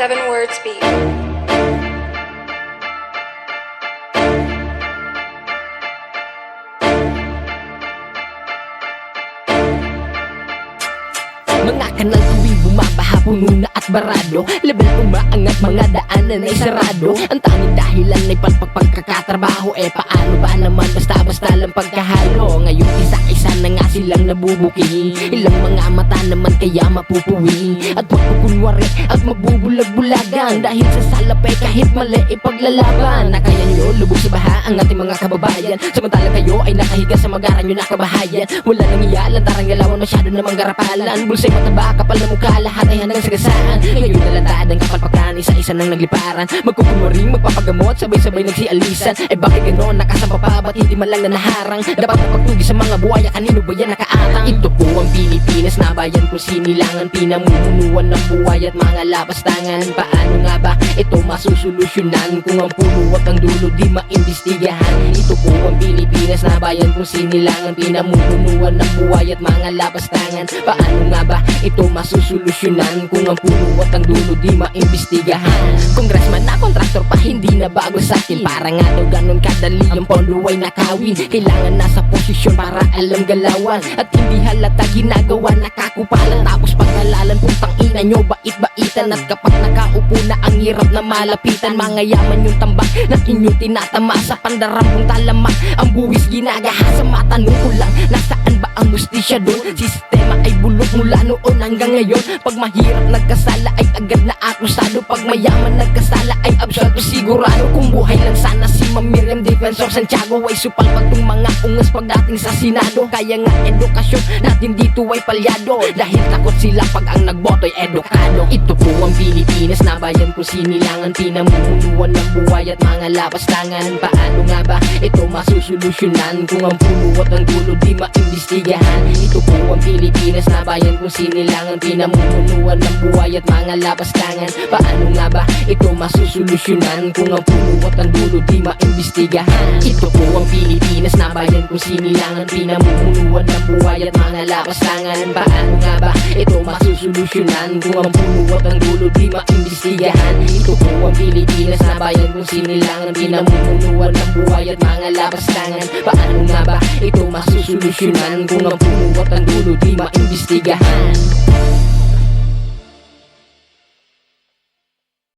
7 words beat. Mga kanal tuwing bumabaha, puno na at barado. Level umaangat, mga daanan ay sarado. Ang tanging dahilan ay pagkakatrabaho. Paano ba naman basta-basta lang pagkahalo? Ngayon isa-isa na nga silang nabubuking. Ilang mga mata naman kaya mapupuwing. At magkukunwari at magbubulag-bulagan. Dahil sa salapay kahit mali ipaglalaban. Na kaya nyo lubog sa baha ang ating mga kababayan. Samantala kayo ay nakahiga sa magaran nyo na kabahayan. Wala nang iyalan, tarang galawan, masyado namang garapalan. Bulsay mataba, kapal na mukha, lahat ay handang sagasaan. Ngayon nalatad ang kapalpakan, isa-isa nang nagliparan. Magkukunwaring, magpapagamot, sabay-sabay nagsialisan. Bakit gano'n, nakasampa pa, ba't hindi man lang na naharang? Dapat napagtugi sa mga buhaya, kanino ba yan nakaatang? Ito po ang Pilipinas na bayan kung sinilangan, pinamumunuan ng buhay at mga lapastangan. Paano nga ba ito masusolusyonan kung ang puno at ang dulo di maimbestigahan? Ito po ang Pilipinas na bayan kung sinilangan, pinamumunuan ng buhay at mga lapastangan. Paano nga ba ito masusolusyonan kung ang puno at ang dulo di maimbestigahan? Congressman na kontraktor pa, hindi na bago sa'kin. Para nga daw ganun kadali ang pondo ay nakawin. Kailangan nasa posisyon para alam galawan. At hindi halata ginagawa nakakupalan. Tapos pag-alalan putang ina nyo, bait-baitan. At kapag nakaupo na ang hirap na malapitan, mga yaman yung tambak na inyong tinatama. Sa pandarambong talamak ang buwis ginagahasa. Matanong ko lang, nasaan ba ang mustisya doon? Sistema ay bulok mula noon hanggang ngayon. Pag mahirap nagkasala ay agad na akusado. Pag mayaman nagkasala ay absolto sigurado. Kung buhay lang sana si Ma'am Miriam Defensor Santiago ay supal pagtung mga ungas pagdating sa Senado. Kaya nga edukasyon natin dito ay palyado. Dahil takot sila pag ang nagboto ay edukado. Ito po ang Pilipinas na bayan kung sinilangan, pinamumunuan ng buhay at mga lapastangan. Paano nga ba ito masusolusyonan kung ang puno at ang dulo di maimbestigahan? Ito po ang Pilipinas na bayan kung sinilangan, pinamumunuan ng buhay at mga lapastangan. Paano nga ba ito masusolusyonan kung ang puno at ang dulo di maimbestigahan? Ito po ang Pilipinas na bayan kung sinilangan, pinamumunuan ng buhay at mga lapastangan. Paano nga ba ito masusolusyonan kung ang puno at ang dulo di maimbestigahan? Ito po ang Pilipinas na bayan kung sinilangan, pinamumunuan ng buhay at mga lapastangan. Paano nga ba ito masusolusyonan kung ang puno at ang dulo di maimbestigahan?